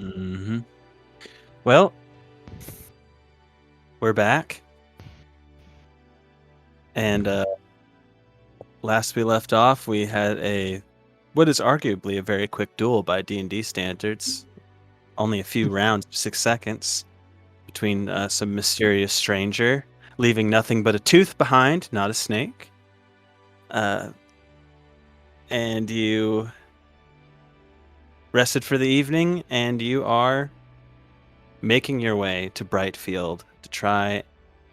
Mm-hmm. Well, we're back. And last we left off, we had what is arguably a very quick duel by D&D standards. Only a few rounds, 6 seconds, between some mysterious stranger, leaving nothing but a tooth behind, not a snake. And you rested for the evening, and you are making your way to Brightfield to try,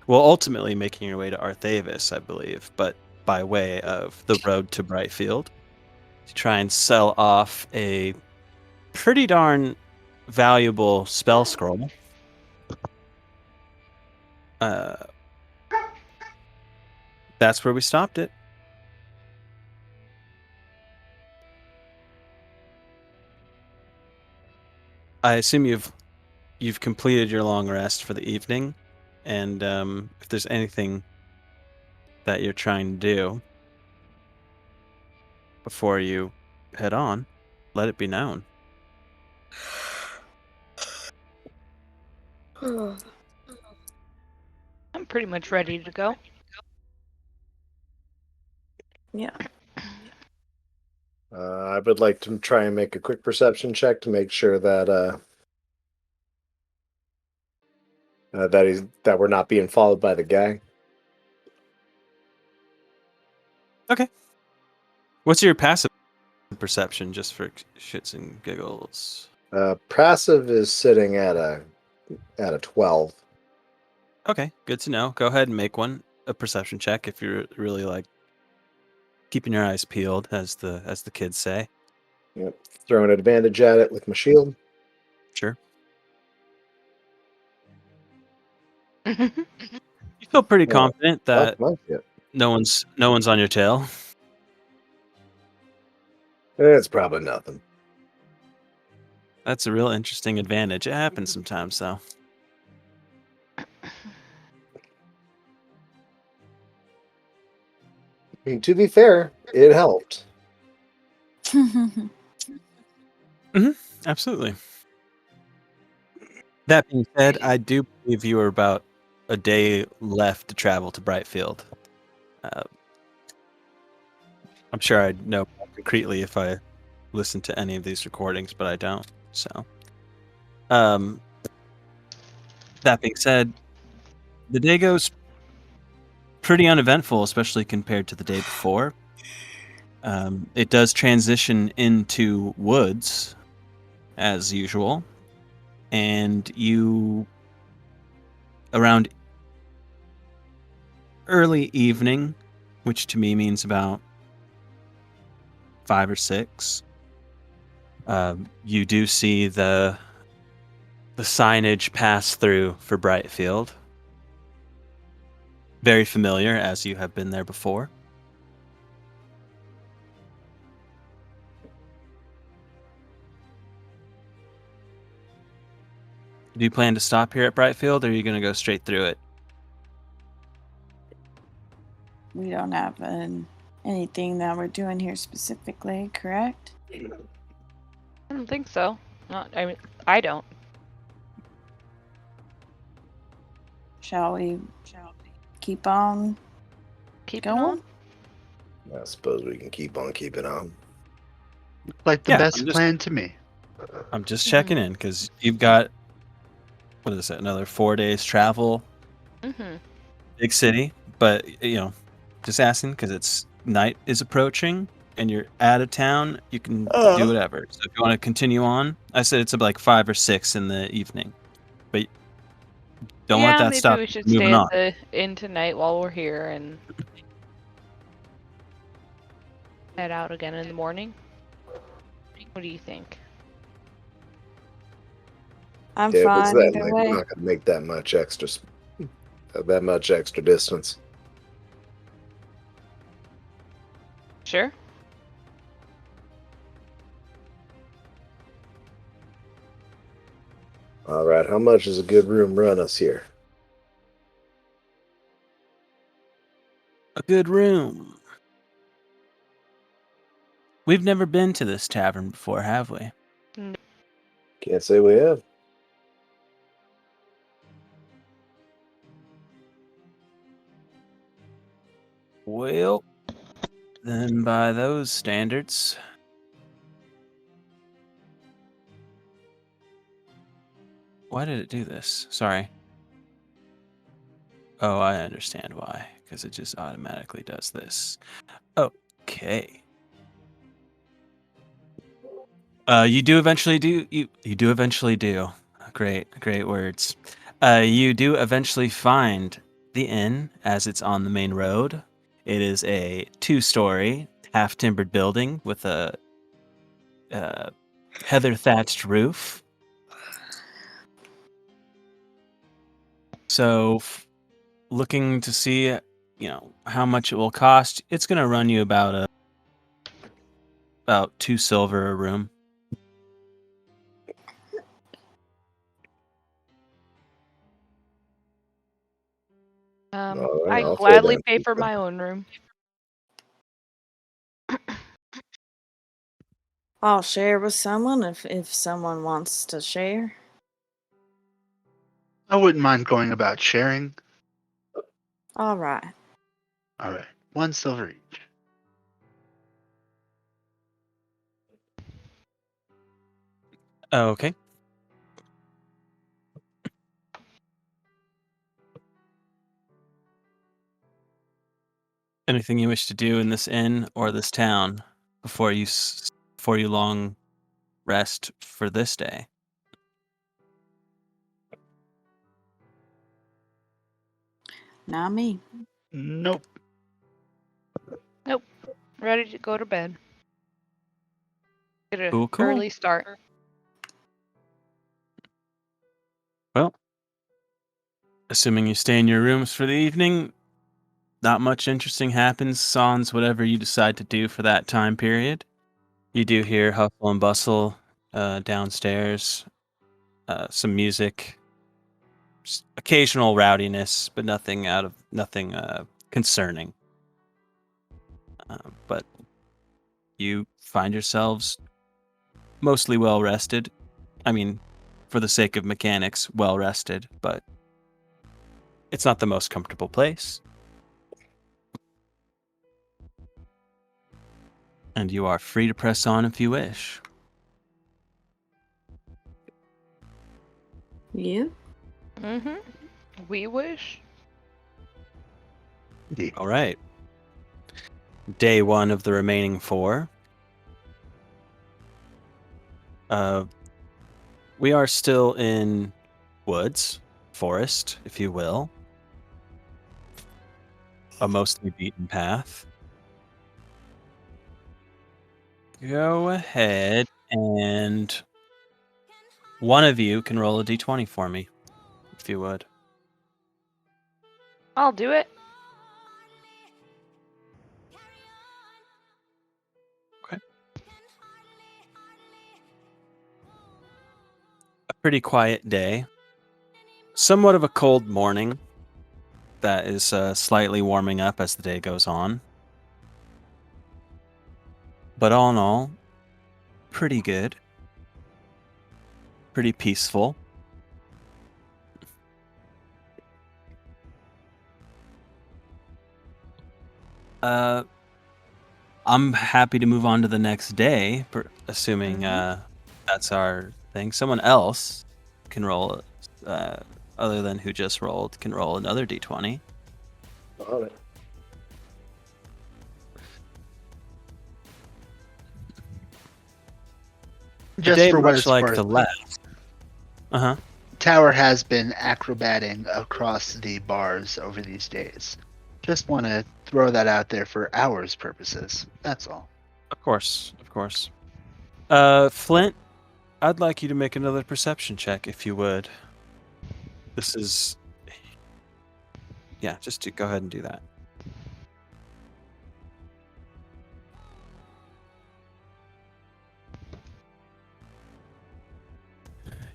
well, ultimately making your way to Arthavis, I believe, but by way of the road to Brightfield to try and sell off a pretty darn valuable spell scroll. That's where we stopped it. I assume you've completed your long rest for the evening, and if there's anything that you're trying to do before you head on, let it be known. I'm pretty much ready to go. Yeah. I would like to try and make a quick perception check to make sure that that we're not being followed by the guy. Okay. What's your passive perception, just for shits and giggles? Passive is sitting at a 12. Okay, good to know. Go ahead and make a perception check if you're really like keeping your eyes peeled, as the kids say. Yep. Throw an advantage at it with my shield. Sure. You feel pretty confident that no one's on your tail. It's probably nothing. That's a real interesting advantage. It happens sometimes, though. I mean, to be fair, it helped. Absolutely. That being said, I do believe you are about a day left to travel to Brightfield. I'm sure I'd know concretely if I listened to any of these recordings, but I don't. So, that being said, the day goes pretty uneventful, especially compared to the day before. It does transition into woods, as usual, and you, around early evening, which to me means about 5 or 6, you do see the signage pass through for Brightfield. Very familiar, as you have been there before. Do you plan to stop here at Brightfield, or are you going to go straight through it? We don't have anything that we're doing here specifically, correct? I don't think so. I don't. Shall we keep on going? I suppose we can keep on keeping on. Like the best plan to me. I'm just checking in, because you've got, what is it, another 4 days travel? Big city, but, just asking, because it's night is approaching, and you're out of town, you can do whatever. So if you want to continue on, I said it's like 5 or 6 in the evening, but don't let that stop. Maybe we should moving stay on. at the inn tonight while we're here and head out again in the morning. What do you think? I'm fine either way. We're not going to make that much extra distance. Sure. All right, how much does a good room run us here? A good room. We've never been to this tavern before, have we? No. Can't say we have. Well, then by those standards, why did it do this? Sorry. Oh, I understand why. Because it just automatically does this. Okay. You do eventually do. You do eventually do. Great words. You do eventually find the inn as it's on the main road. It is a 2-story, half-timbered building with a heather thatched roof. So, looking to see, how much it will cost. It's going to run you about 2 silver a room. All right, I I'll throw gladly down pay some for stuff. my own room. I'll share with someone if someone wants to share. I wouldn't mind going about sharing. All right. All right, 1 silver each. Okay. Anything you wish to do in this inn or this town before you long rest for this day? Not me. Nope. Ready to go to bed. Get an Cool. early start. Well, assuming you stay in your rooms for the evening, not much interesting happens sans whatever you decide to do for that time period. You do hear hustle and bustle downstairs, some music, occasional rowdiness, but nothing concerning. But you find yourselves mostly well rested. I mean, for the sake of mechanics, well rested, but it's not the most comfortable place. And you are free to press on if you wish. You? Mm-hmm. We wish. Indeed. All right. Day 1 of the remaining 4. We are still in woods, forest, if you will. A mostly beaten path. Go ahead and one of you can roll a d20 for me, if you would. I'll do it. Okay. A pretty quiet day. Somewhat of a cold morning that is slightly warming up as the day goes on. But all in all, pretty good. Pretty peaceful. I'm happy to move on to the next day, assuming that's our thing. Someone else can roll, other than who just rolled, can roll another d20. On it. Just Day for what much it's like worth, the last. Uh-huh. Tower has been acrobating across the bars over these days. Just want to throw that out there for hours purposes. That's all. Of course. Flint, I'd like you to make another perception check, if you would. This is... Yeah, go ahead and do that.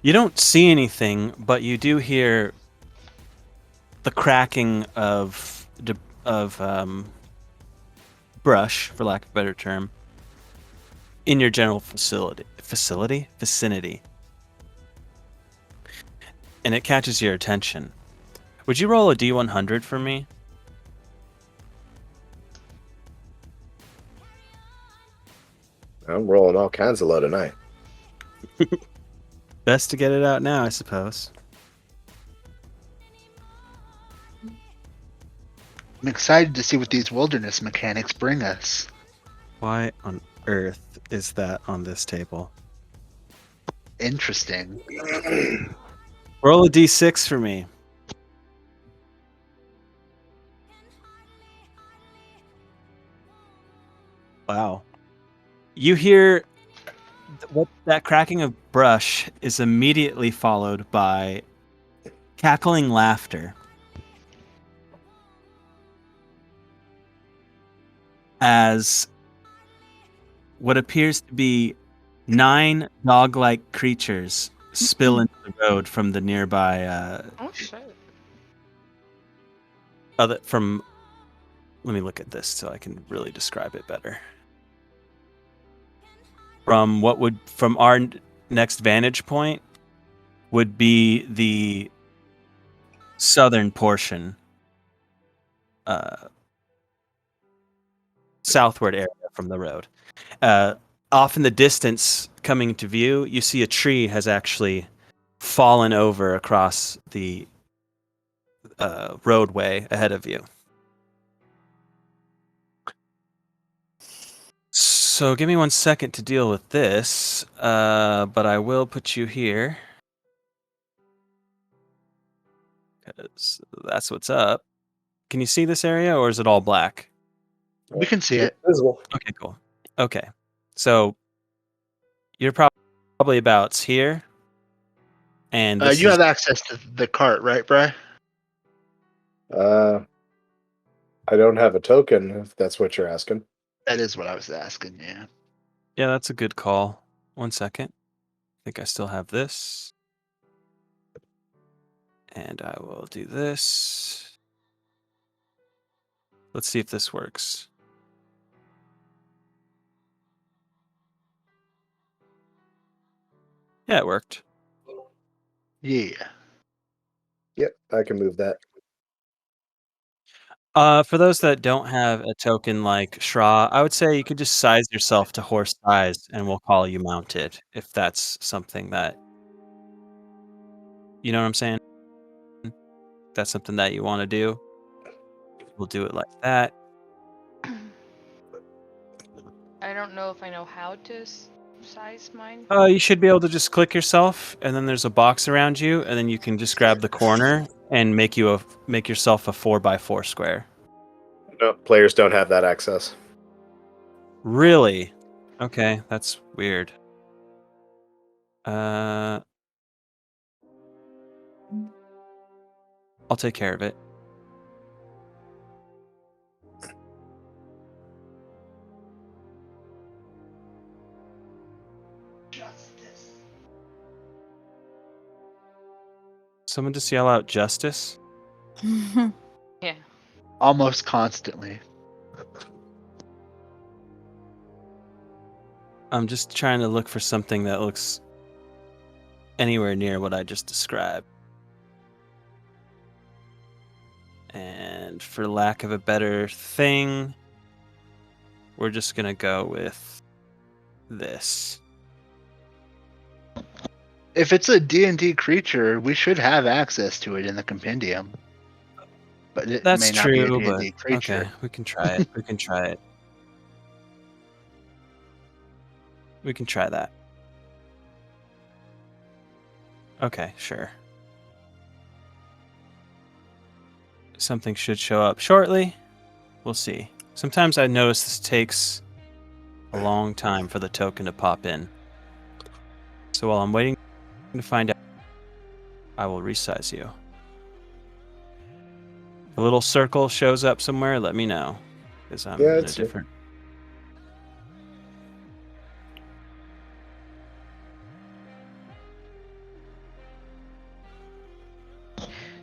You don't see anything, but you do hear the cracking of brush, for lack of a better term, in your general vicinity. and it catches your attention. Would you roll a D100 for me? I'm rolling all kinds of low tonight. Best to get it out now, I suppose. I'm excited to see what these wilderness mechanics bring us. Why on earth is that on this table? Interesting. Roll a D6 for me. Wow. You hear what that cracking of brush is immediately followed by cackling laughter. As what appears to be 9 dog-like creatures spill into the road from the nearby Oh shit. let me look at this so I can really describe it better. From our next vantage point would be the southern portion, southward area from the road. Off in the distance, coming into view, you see a tree has actually fallen over across the roadway ahead of you. So give me 1 second to deal with this, but I will put you here. Because that's what's up. Can you see this area, or is it all black? We can see it. Visible. Okay, cool. Okay, so you're probably about here, and this You is- have access to the cart, right, Bri? I don't have a token, if that's what you're asking. That is what I was asking, yeah. yeah, that's a good call. 1 second. I think I still have this, and I will do this. Let's see if this works. Yeah, it worked. Yeah. Yep, I can move that. For those that don't have a token like Shra, I would say you could just size yourself to horse size, and we'll call you mounted if that's something that you know what I'm saying. If that's something that you want to do. We'll do it like that. I don't know if I know how to size mine. You should be able to just click yourself, and then there's a box around you, and then you can just grab the corner and make yourself a 4x4 square. No, players don't have that access. Really? Okay, that's weird. I'll take care of it. Someone just yell out justice. Yeah. Almost constantly. I'm just trying to look for something that looks anywhere near what I just described. And for lack of a better thing, we're just going to go with this. If it's a D&D creature, we should have access to it in the compendium. But it That's may not true, be a but D&D creature. okay, we can try it. We can try it. We can try that. Okay, sure. Something should show up shortly. We'll see. Sometimes I notice this takes a long time for the token to pop in. So while I'm waiting to find out, I will resize you. If a little circle shows up somewhere, let me know. Because I'm Yeah, in a it's different...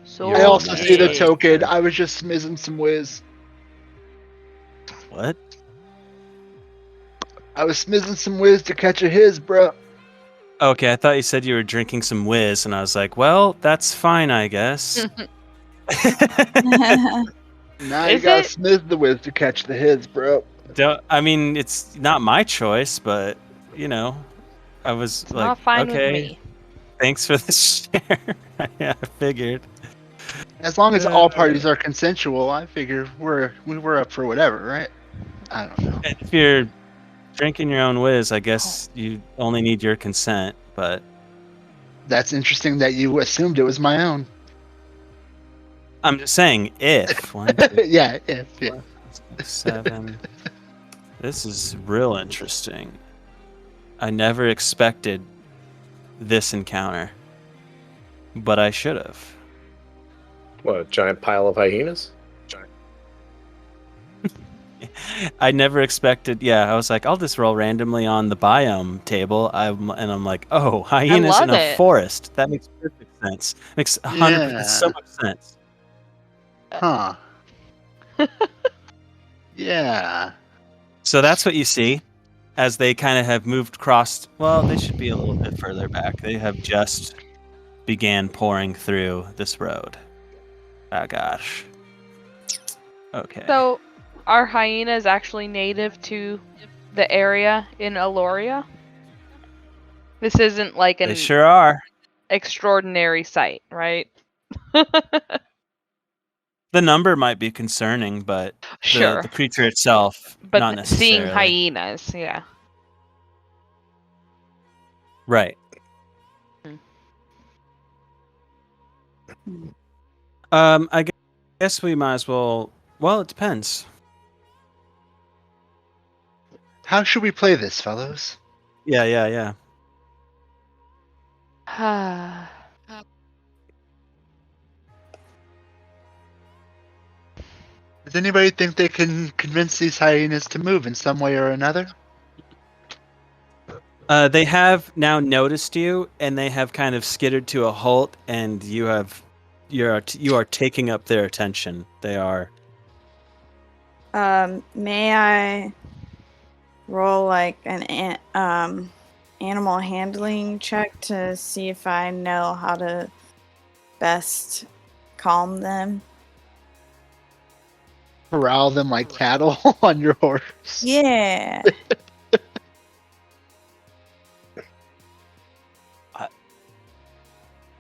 So I also see the Yeah. token. I was just smizzing some whiz. What? I was smizzing some whiz to catch a his, bro. Okay, I thought you said you were drinking some whiz, and I was like, well, that's fine, I guess. Now you Is gotta it? smooth the whiz to catch the hits, bro. I mean, it's not my choice, but, I was It's like, not fine with okay, me. thanks for the share. Yeah, I figured. As long as all parties Uh, are consensual, I figure we were up for whatever, right? I don't know. And if you're drinking your own whiz, I Oh. guess you only need your consent, but That's interesting that you assumed it was my own. I'm just saying if. 1, 2, Yeah. 4, 5, 6, 7. This is real interesting. I never expected this encounter, but I should have. What, a giant pile of hyenas? I never expected. Yeah, I was like, I'll just roll randomly on the biome table. I'm like, oh, hyenas in love a it. forest. That makes perfect sense. Makes 100% so Yeah. much sense. Huh. Yeah. So that's what you see as they kind of have moved across. Well, they should be a little bit further back. They have just began pouring through this road. Oh gosh. Okay. So, are hyenas actually native to the area in Elloria? This isn't like They an sure are. extraordinary sight, right? The number might be concerning, but Sure. the creature itself, But not seeing necessarily. hyenas, yeah. Right. Hmm. I guess we might as well. Well, it depends. How should we play this, fellows? Yeah. Does anybody think they can convince these hyenas to move in some way or another? They have now noticed you, and they have kind of skittered to a halt, and you are taking up their attention. They are. May I roll like an animal handling check to see if I know how to best calm them? Corral them like cattle on your horse. Yeah.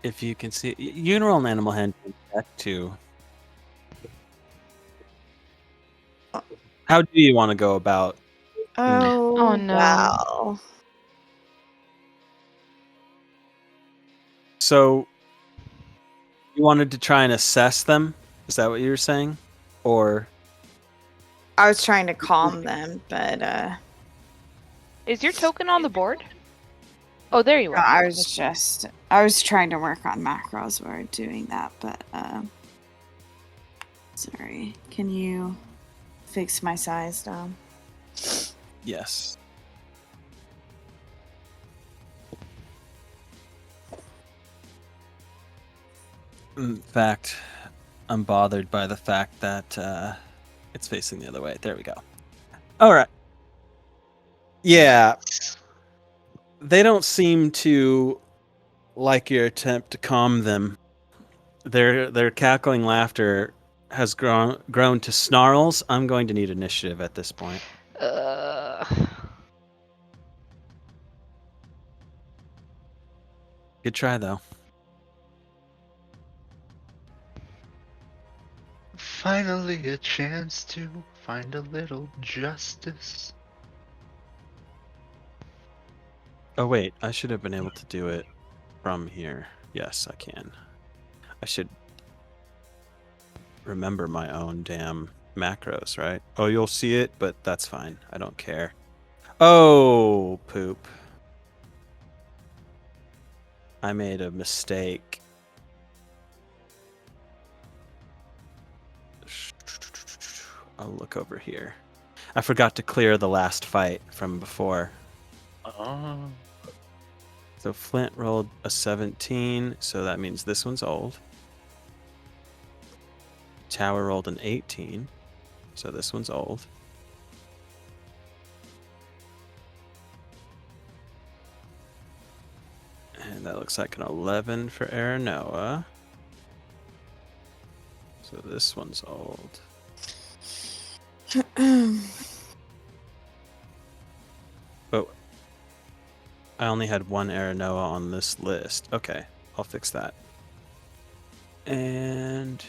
If you can see, you can roll an animal handling check too. How do you want to go about? Oh, no. wow. So, you wanted to try and assess them? Is that what you were saying? Or I was trying to calm them, but Is your token on the board? Oh, there you no, are. I was trying to work on macros while doing that, but sorry. Can you fix my size down? yes. In fact, I'm bothered by the fact that it's facing the other way. There we go. All right. Yeah. They don't seem to like your attempt to calm them. Their cackling laughter has grown to snarls. I'm going to need initiative at this point. Good try though. Finally, a chance to find a little justice. Oh wait, I should have been able to do it from here. Yes, I can. I should remember my own damn macros, right? Oh, you'll see it, but that's fine. I don't care. Oh, poop. I made a mistake. I'll look over here. I forgot to clear the last fight from before. Oh. So Flint rolled a 17, so that means this one's old. Tower rolled an 18, so this one's old. And that looks like an 11 for Aranoa. So this one's old. But I only had one Aranoa on this list. Okay, I'll fix that. And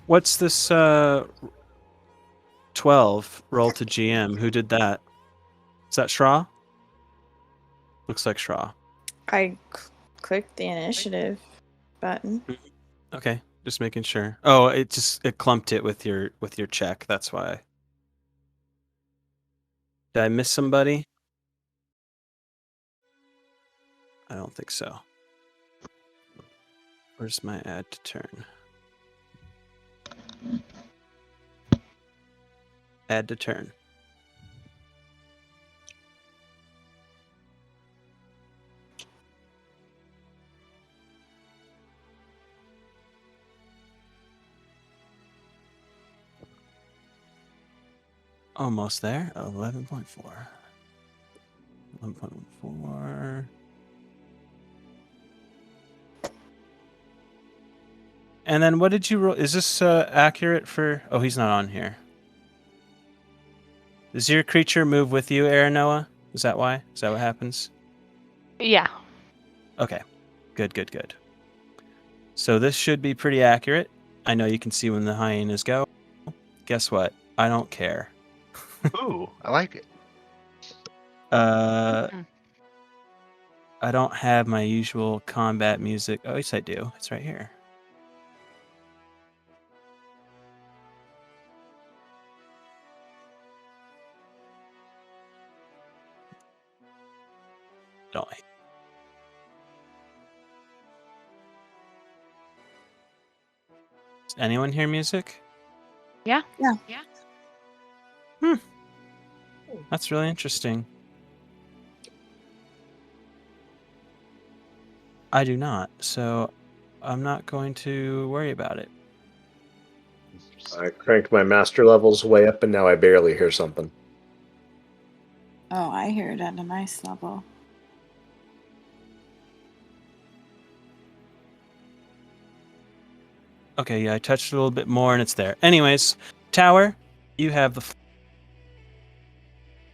what's this 12 roll to GM? Who did that? Is that Shra? Looks like Shra. I clicked the initiative button. Okay, just making sure. Oh, it clumped it with your check. That's why. Did I miss somebody? I don't think so. Where's my add to turn? Add to turn. Almost there. 11.4. 11.14. And then what did you roll? Is this accurate for... Oh, he's not on here. Does your creature move with you, Aranoa? Is that why? Is that what happens? Yeah. Okay. Good. So this should be pretty accurate. I know you can see when the hyenas go. Guess what? I don't care. Ooh, I like it. I don't have my usual combat music. Oh, yes, I do. It's right here. Don't. Does anyone hear music? Yeah. That's really interesting. I do not, so I'm not going to worry about it. I cranked my master levels way up, and now I barely hear something. Oh, I hear it at a nice level. Okay, yeah, I touched it a little bit more and it's there. Anyways, Tower, you have the...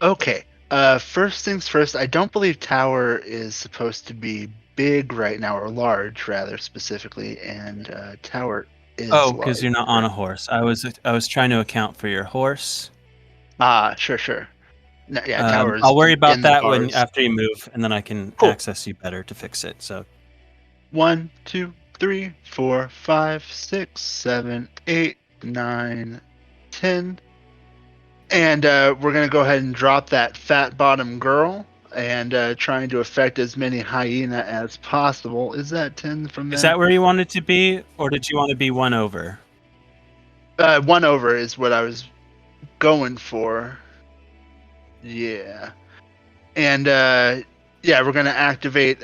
Okay. First things first, I don't believe Tower is supposed to be big right now, or large, rather, specifically, and Tower is Oh, large. because you're not on a horse. I was trying to account for your horse. Ah, sure. No, yeah, Tower is I'll worry about in the that bars. after you move, and then I can Cool. access you better to fix it. So 1, 2, 3, 4, 5, 6, 7, 8, 9, 10. And we're going to go ahead and drop that fat bottom girl and trying to affect as many hyena as possible. Is that 10 from that? is that where you wanted to be, or did you want to be one over? 1 over is what I was going for. Yeah. And yeah, we're going to activate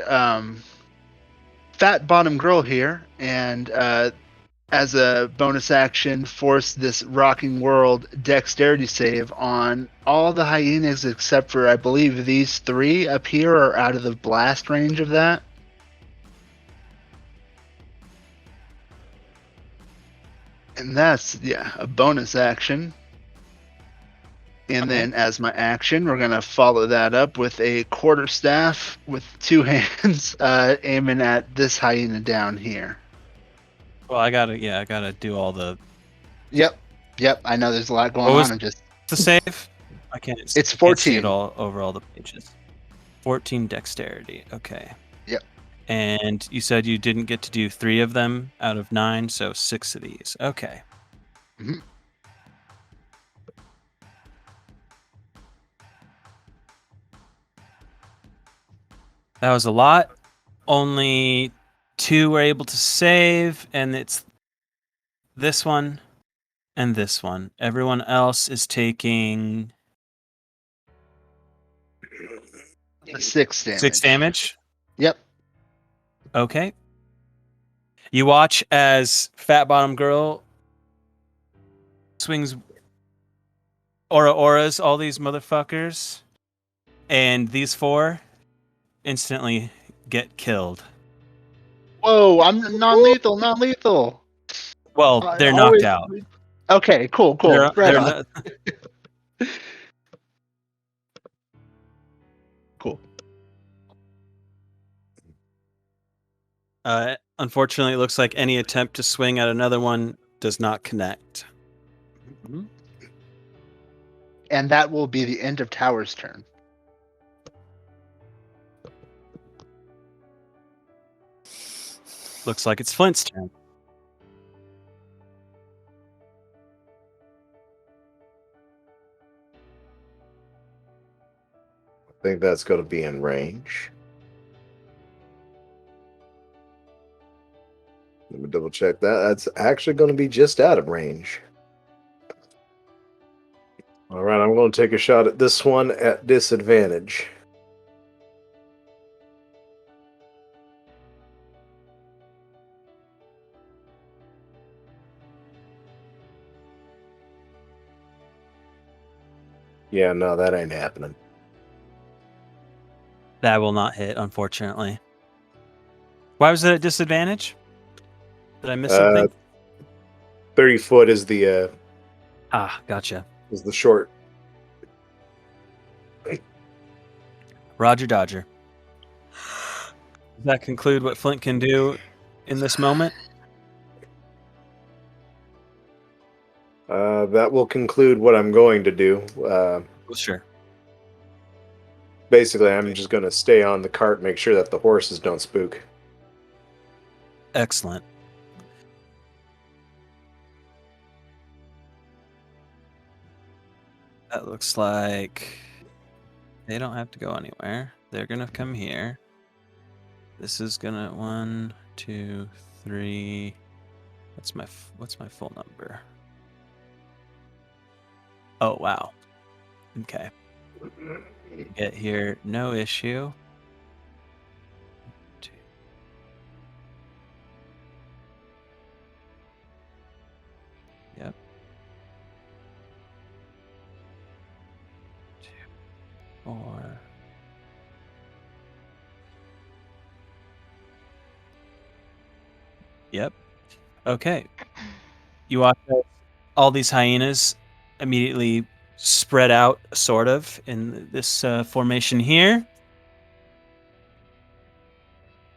fat bottom girl here, and as a bonus action, force this rocking world dexterity save on all the hyenas except for, I believe, these 3 up here are out of the blast range of that. And that's, yeah, a bonus action. And then as my action, we're going to follow that up with a quarterstaff with 2 hands aiming at this hyena down here. Well, I gotta do all the... Yep. I know there's a lot going What was on. And just the save? I can't. It's I can't see 14. it all over all the pages. 14 dexterity. Okay. Yep. And you said you didn't get to do 3 of them out of 9, so 6 of these. Okay. Mhm. That was a lot. Only 2 were able to save, and it's this one and this one. Everyone else is taking 6 damage. 6 damage. Yep. Okay. You watch as Fat Bottom Girl swings auras, all these motherfuckers, and these 4 instantly get killed. Whoa, I'm non-lethal, non-lethal. Well, I they're knocked always- out. Okay, cool. They're, Right they're on. not, Cool. unfortunately, it looks like any attempt to swing at another one does not connect. And that will be the end of Tower's turn. Looks like it's Flint's turn. I think that's going to be in range. Let me double check that. That's actually going to be just out of range. All right, I'm going to take a shot at this one at disadvantage. Yeah, no, that ain't happening. That will not hit, unfortunately. Why was it at disadvantage? Did I miss something? 30 foot is the Gotcha. short. Roger Dodger. Does that conclude what Flint can do in this moment? That will conclude what I'm going to do. Well, sure. Basically, I'm just going to stay on the cart, make sure that the horses don't spook. Excellent. That looks like they don't have to go anywhere. They're gonna come here. This is gonna 1, 2, 3. What's my full number? Oh wow. Okay. Get here, no issue. 2. Yep. 2, 4. Yep. Okay. You watch all these hyenas immediately spread out, sort of, in this formation here.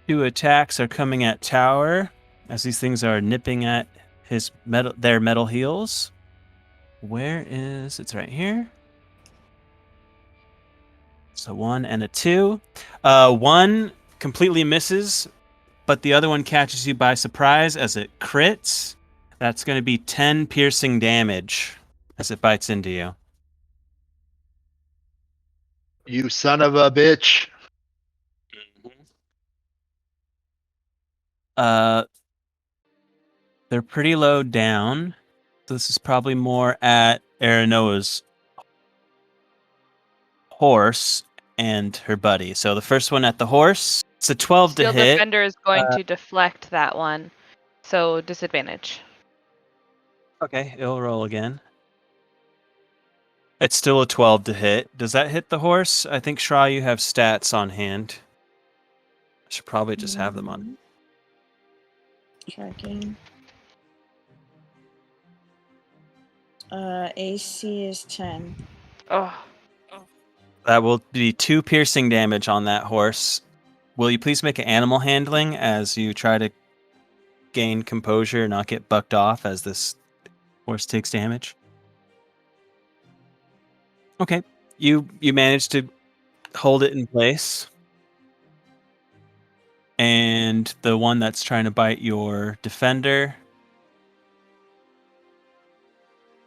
2 attacks are coming at Tower, as these things are nipping at their metal heels. Where is it's right here? So 1 and a 2. 1 completely misses, but the other one catches you by surprise as it crits. That's going to be 10 piercing damage as it bites into you. You son of a bitch. They're pretty low down. So this is probably more at Aranoa's horse and her buddy. So the first one at the horse, it's a 12 to Steel hit. Defender is going to deflect that one, so disadvantage. Okay, it'll roll again. It's still a 12 to hit. Does that hit the horse? I think, Shra, you have stats on hand. I should probably just have them on. Checking. AC is 10. Oh, That will be 2 piercing damage on that horse. Will you please make an animal handling as you try to gain composure, not get bucked off as this horse takes damage? Okay, you manage to hold it in place. And the one that's trying to bite your defender,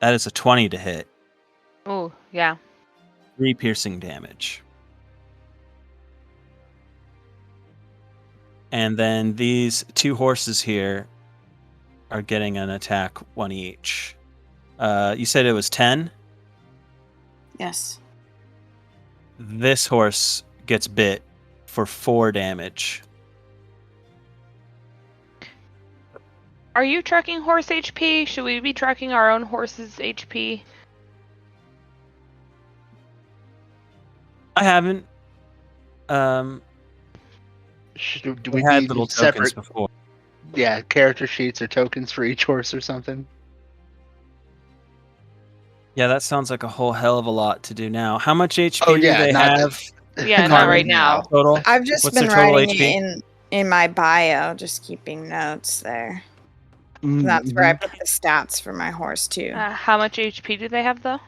that is a 20 to hit. oh, yeah. 3 piercing damage. And then these 2 horses here are getting an attack, 1 each. You said it was 10? Yes. This horse gets bit for 4 damage. Are you tracking horse HP? Should we be tracking our own horse's HP? I haven't. Do We we had little need tokens separate, before. character sheets or tokens for each horse or something? Yeah, that sounds like a whole hell of a lot to do now. How much HP Oh do yeah, they not have Yeah, not not right right now. now. total? I've just What's been their total writing HP? it in my bio, just keeping notes there. Mm-hmm. That's where I put the stats for my horse too. How much HP do they have though?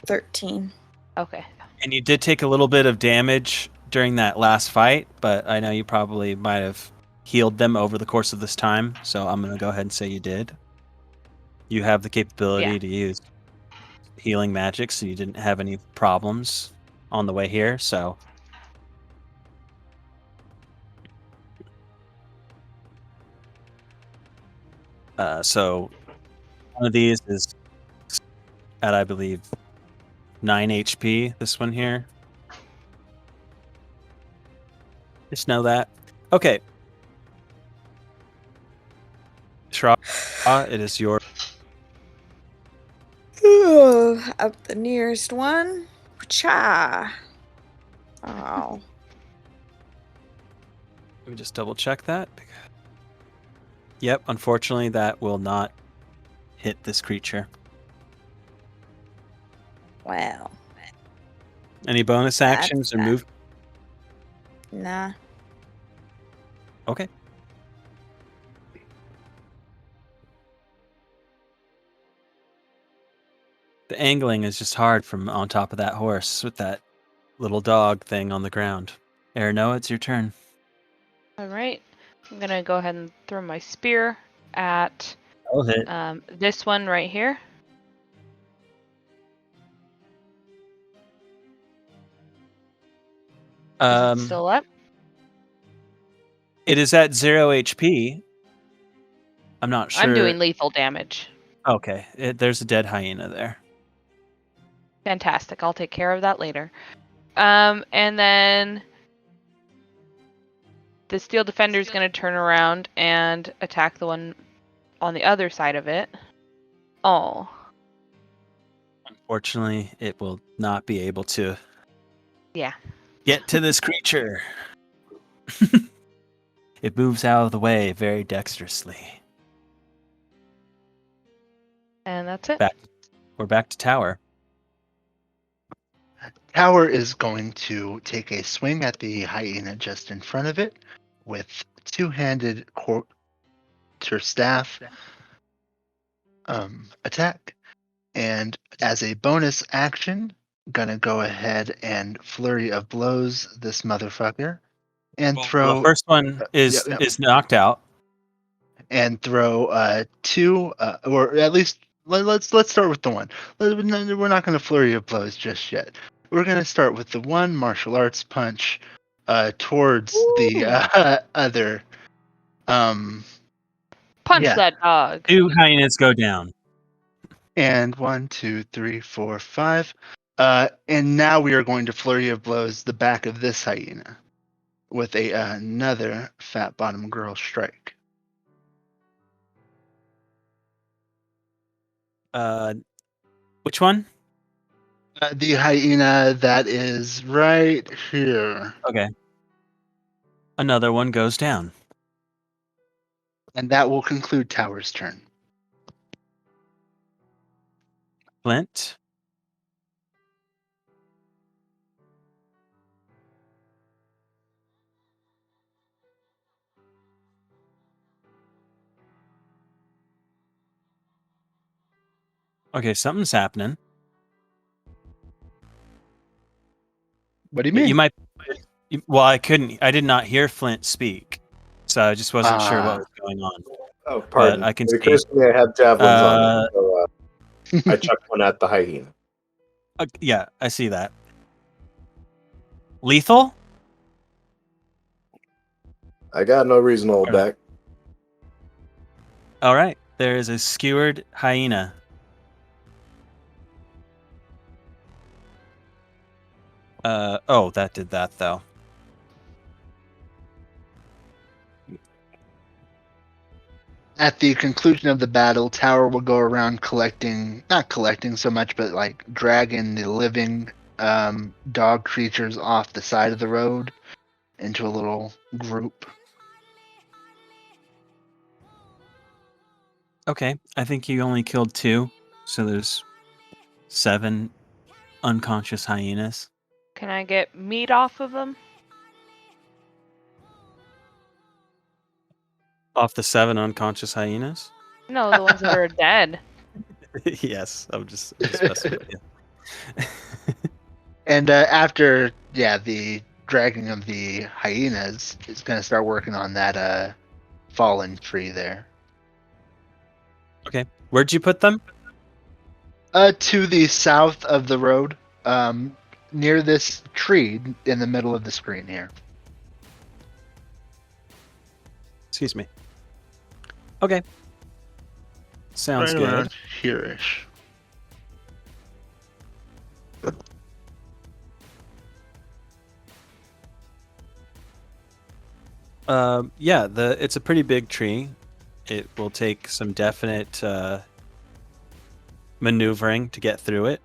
13. Okay. And you did take a little bit of damage during that last fight, but I know you probably might have healed them over the course of this time, so I'm going to go ahead and say you did. You have the capability Yeah. to use healing magic, so you didn't have any problems on the way here, so... So one of these is at, I believe, 9 HP, this one here. Just know that. Okay. Shra, it is your... Up the nearest one. Cha. Oh. Let me just double check that. Yep, unfortunately that will not hit this creature. Well. Any bonus That's actions or bad. move? Nah. Okay. The angling is just hard from on top of that horse with that little dog thing on the ground. Erno, it's your turn. All right. I'm gonna go ahead and throw my spear at I'll hit. this one right here. Is it still up? It is at 0 HP. I'm not sure. I'm doing lethal damage. Okay, there's a dead hyena there. Fantastic. I'll take care of that later. And then the steel defender is going to turn around and attack the one on the other side of it. Oh. Unfortunately, it will not be able to Yeah. get to this creature. It moves out of the way very dexterously. And that's it. We're back to tower. Tower is going to take a swing at the hyena just in front of it with two-handed quarterstaff attack, and as a bonus action, gonna go ahead and flurry of blows this motherfucker and throw. The first one is knocked out. And throw two, or at least let's start with the one. We're not going to flurry of blows just yet. We're going to start with the one martial arts punch towards the other. Punch that dog. 2 hyenas go down. And 1, 2, 3, 4, 5. And now we are going to flurry of blows the back of this hyena with another fat bottom girl strike. Which one? The hyena that is right here. Okay. Another one goes down. And that will conclude Tower's turn. Flint. Okay, something's happening. What do you mean? You might. Well, I did not hear Flint speak, so I just wasn't sure what was going on. Oh, pardon. But I can It see. occurs to me I have javelins on, so I chucked one at the hyena. Yeah, I see that. Lethal? I got no reason to hold back. All right. There is a skewered hyena. Oh, that did that though. At the conclusion of the battle, Tower will go around not collecting so much, but like dragging the living dog creatures off the side of the road into a little group. Okay, I think you only killed 2, so there's 7 unconscious hyenas. Can I get meat off of them? Off the 7 unconscious hyenas? No, the ones that are dead. Yes, I'm just messing with you. And after, the dragging of the hyenas is going to start working on that fallen tree there. Okay, where'd you put them? To the south of the road, near this tree in the middle of the screen here. Excuse me. Okay. Sounds Right good. around here-ish. Yeah, it's a pretty big tree. It will take some definite maneuvering to get through it.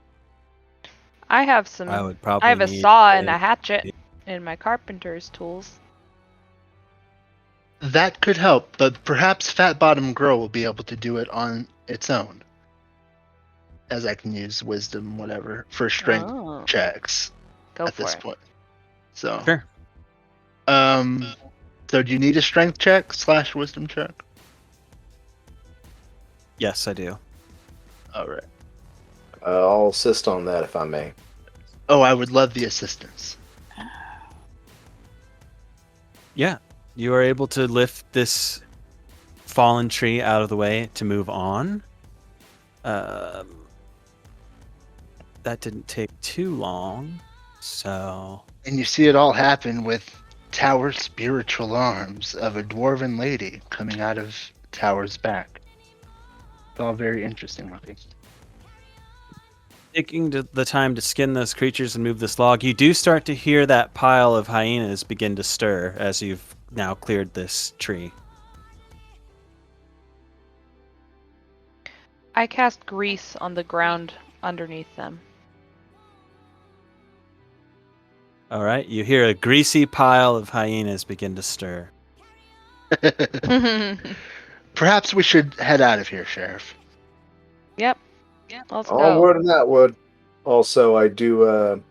I have some. I would I probably have a need saw and a hatchet in my carpenter's tools. That could help, but perhaps Fat Bottom Girl will be able to do it on its own. As I can use wisdom, whatever, for strength Oh, checks go at for this it. point. So, Sure. So do you need a strength check / wisdom check? Yes, I do. All right. I'll assist on that if I may. Oh, I would love the assistance. Yeah, you are able to lift this fallen tree out of the way to move on. That didn't take too long, so... And you see it all happen with Tower spiritual arms of a dwarven lady coming out of Tower's back. It's all very interesting looking. Taking the time to skin those creatures and move this log, you do start to hear that pile of hyenas begin to stir as you've now cleared this tree. I cast grease on the ground underneath them. All right, you hear a greasy pile of hyenas begin to stir. Perhaps we should head out of here, Sheriff. Yep. Let's go. Onward and that would. Also, I do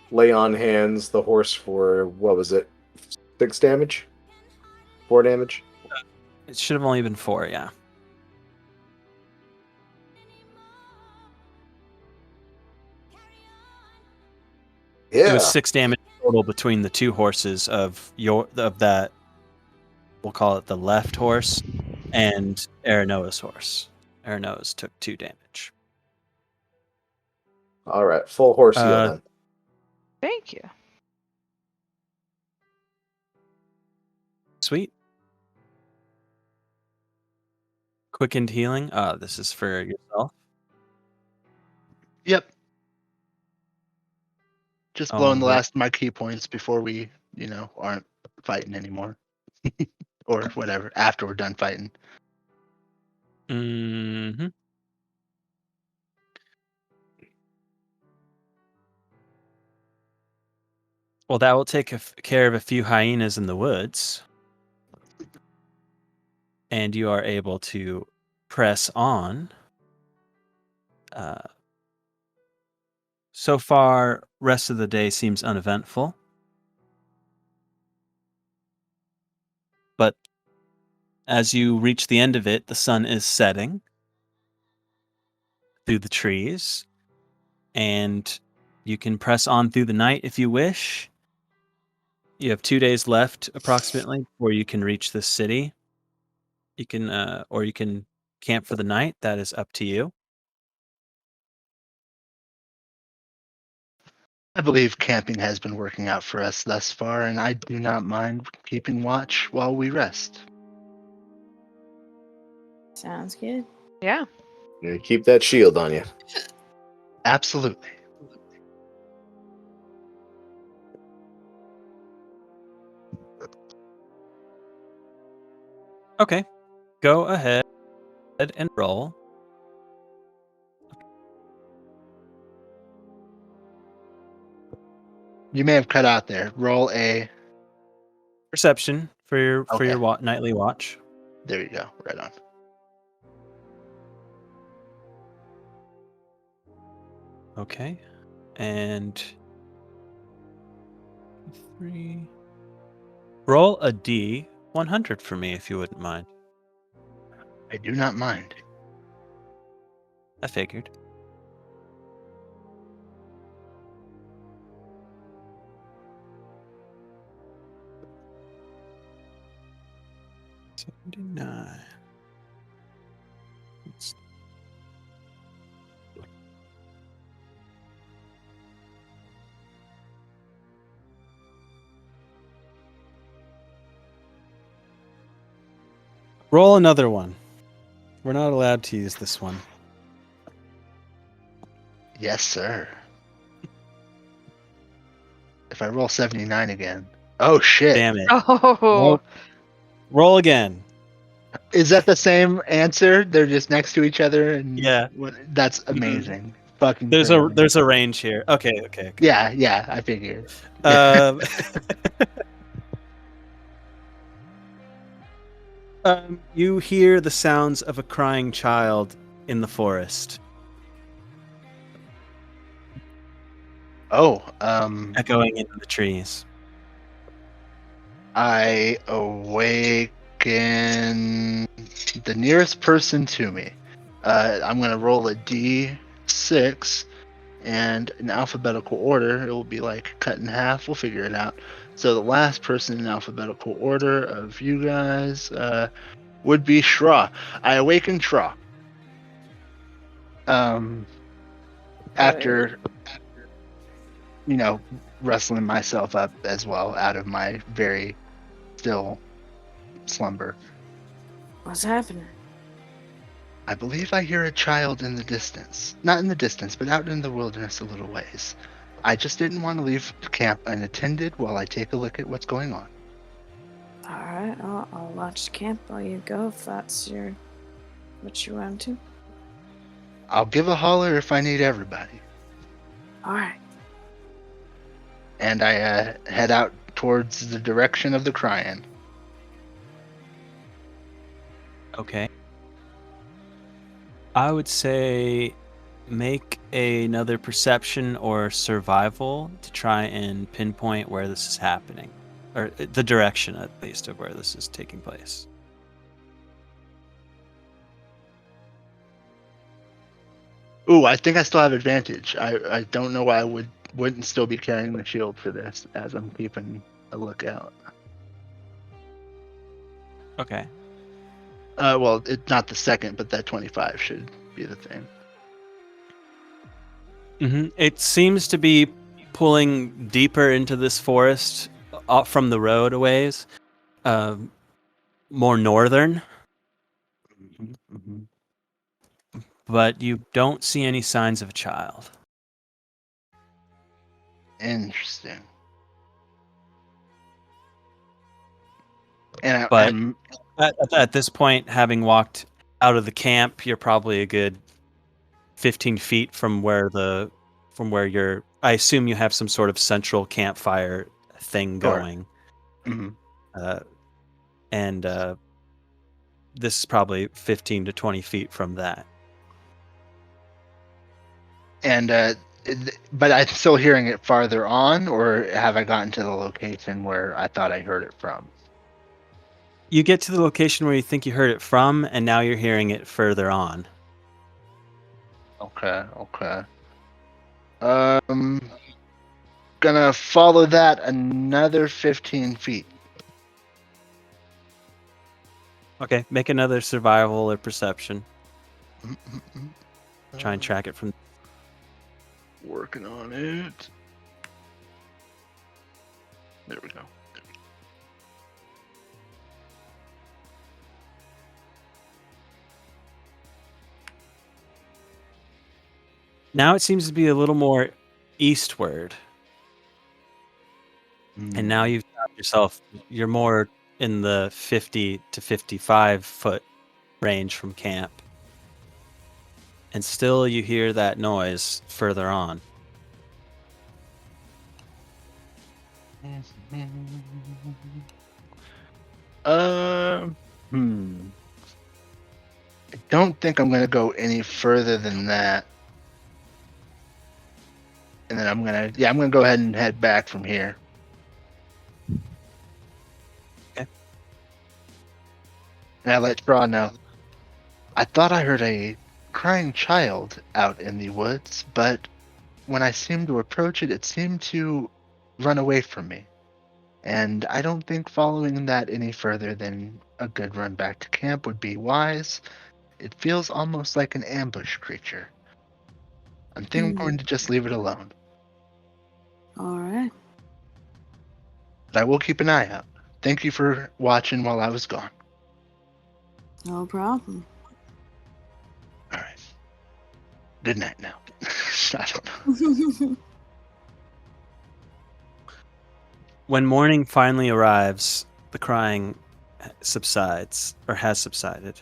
lay on hands the horse for, what was it, 6 damage? 4 damage? It should have only been 4, yeah. Yeah. It was 6 damage total between the 2 horses of that. We'll call it the left horse and Aranoa's horse. Aranoa's took 2 damage. All right, full horse heal then. Thank you. Sweet. Quickened healing. This is for yourself. Yep. Just blowing the Alright. last of my key points before we, aren't fighting anymore. Or whatever, after we're done fighting. Mm-hmm. Well, that will take care of a few hyenas in the woods. And you are able to press on. So far, rest of the day seems uneventful. But as you reach the end of it, the sun is setting through the trees. And you can press on through the night if you wish. You have 2 days left, approximately, before you can reach the city. You can, or you can camp for the night. That is up to you. I believe camping has been working out for us thus far, and I do not mind keeping watch while we rest. Sounds good. Yeah. You keep that shield on you. Absolutely. Okay. Go ahead and roll. You may have cut out there. Roll a. Perception for your Okay. nightly watch. There you go. Right on. Okay. And 3. Roll a D100 for me if you wouldn't mind. I do not mind. I figured. $79. Roll another one. We're not allowed to use this one. Yes, sir. If I roll 79 again. Oh, shit. Damn it. Oh, Nope. Roll again. Is that the same answer? They're just next to each other? And Yeah. That's amazing. Fucking There's crazy. a range here. Okay. Yeah, I figured. Um, you hear the sounds of a crying child in the forest, Oh, echoing into the trees. I awaken the nearest person to me. I'm going to roll a d6, and in alphabetical order, it will be like cut in half. We'll figure it out. So the last person in alphabetical order of you guys would be Shra. I awaken Shra. After, wrestling myself up as well out of my very still slumber. What's happening? I believe I hear a child in the distance. Not in the distance, but out in the wilderness a little ways. I just didn't want to leave camp unattended while I take a look at what's going on. Alright, I'll watch camp while you go if that's what you want to. I'll give a holler if I need everybody. Alright. And I head out towards the direction of the crying. Okay. I would say make another perception or survival to try and pinpoint where this is happening, or the direction at least of where this is taking place. Ooh, I think I still have advantage. I don't know why I wouldn't still be carrying the shield for this, as I'm keeping a lookout. Okay. Well, it's not the second, but that 25 should be the thing. It seems to be pulling deeper into this forest from the road a ways, more northern, but you don't see any signs of a child. Interesting. And But at this point, having walked out of the camp, you're probably a good 15 feet from where you're. I assume you have some sort of central campfire thing going. And this is probably 15 to 20 feet from that. And but I'm still hearing it farther on, or have I gotten to the location where I thought I heard it from? You get to the location where you think you heard it from, and now you're hearing it further on. Okay. Gonna follow that another 15 feet. Okay, make another survival or perception. Try and track it from. Working on it. There we go. Now it seems to be a little more eastward. And now you've got yourself, you're more in the 50 to 55 foot range from camp. And still you hear that noise further on. Hmm. I don't think I'm gonna go any further than that. And then I'm gonna go ahead and head back from here. Okay. And I let Straw know. I thought I heard a crying child out in the woods, but when I seemed to approach it, it seemed to run away from me. And I don't think following that any further than a good run back to camp would be wise. It feels almost like an ambush creature. I think I'm going to just leave it alone. All right. But I will keep an eye out. Thank you for watching while I was gone. No problem. All right. Good night now. I don't know. When morning finally arrives, the crying subsides, or has subsided.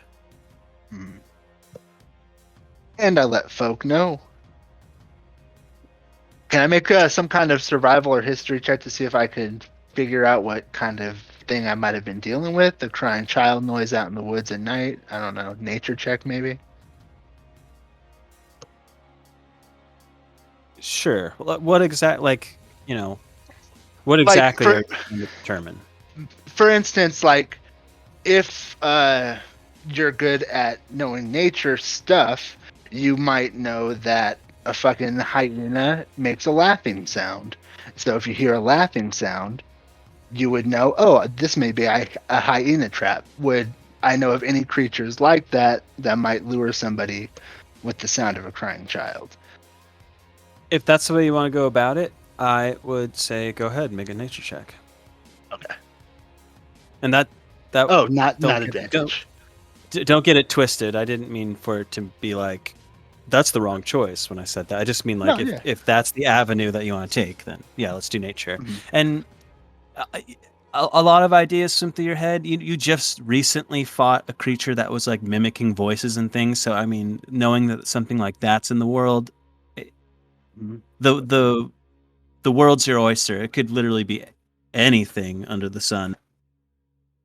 And I let folk know. Can I make some kind of survival or history check to see if I could figure out what kind of thing I might have been dealing with? The crying child noise out in the woods at night? I don't know. Nature check, maybe? Sure. What exactly, what Like, exactly are you trying to determine? For instance, like, if you're good at knowing nature stuff, you might know that a fucking hyena makes a laughing sound. So if you hear a laughing sound, you would know, oh, this may be a hyena trap. Would I know of any creatures like that that might lure somebody with the sound of a crying child? If that's the way you want to go about it, I would say go ahead and make a nature check. Okay. And that Oh, not don't advantage. don't get it twisted. I didn't mean for it to be like that's the wrong choice when I said that. I just mean like if that's the avenue that you want to take, then yeah, let's do nature. Mhm. And a lot of ideas swim through your head. You just recently fought a creature that was like mimicking voices and things. So I mean, knowing that something like that's in the world, the world's your oyster. It could literally be anything under the sun.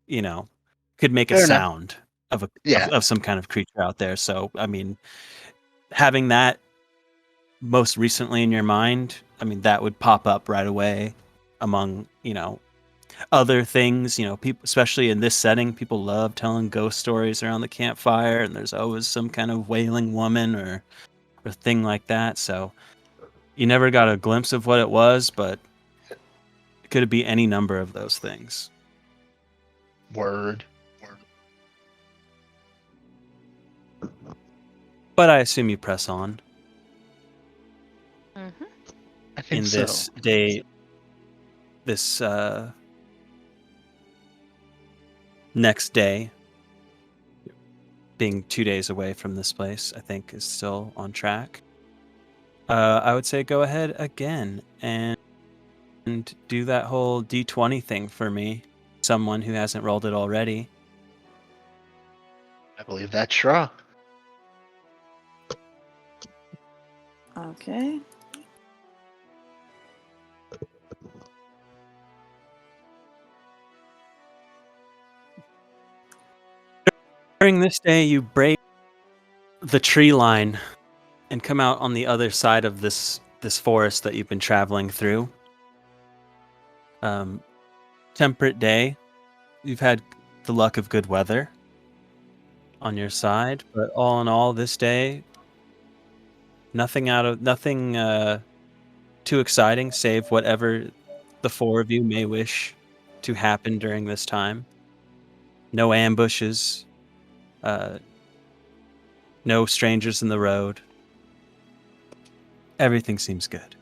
Could make a Fair enough. sound of Yeah. some kind of creature out there. So I mean, having that most recently in your mind, I mean, that would pop up right away among other things. People, especially in this setting, people love telling ghost stories around the campfire, and there's always some kind of wailing woman or thing like that. So you never got a glimpse of what it was, but it could be any number of those things. Word. But I assume you press on Mm-hmm. I think in so. this day, this next day. Being 2 days away from this place, I think is still on track. I would say go ahead again and do that whole D20 thing for me. Someone who hasn't rolled it already. I believe that's Shra. Okay. During this day, you break the tree line and come out on the other side of this forest that you've been traveling through. Temperate day. You've had the luck of good weather on your side, but all in all, this day, nothing too exciting, save whatever the four of you may wish to happen during this time. No ambushes, no strangers in the road. Everything seems good.